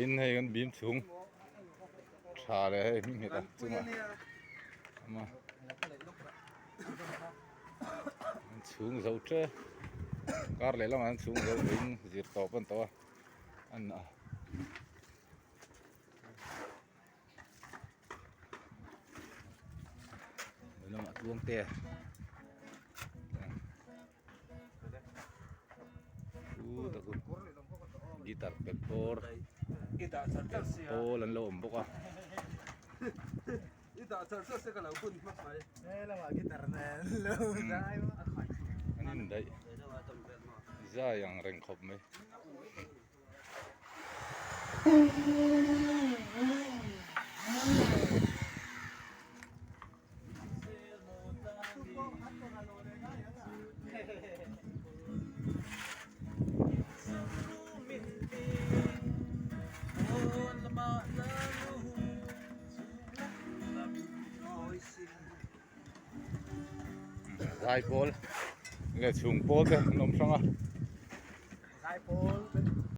in hay kan bim chung thà le hay mi ta chung mà chung dấu tre car lấy làm ăn chung dấu in diệt to phân to ăn à nó mà tuông te takut gitar pektor lan lo ombok ah Ita charsa se kalau pun mas mai. Lama gitar na lo. anin dai za yang reng khop mai zai pol le chung pol te nom sanga Sai Paul.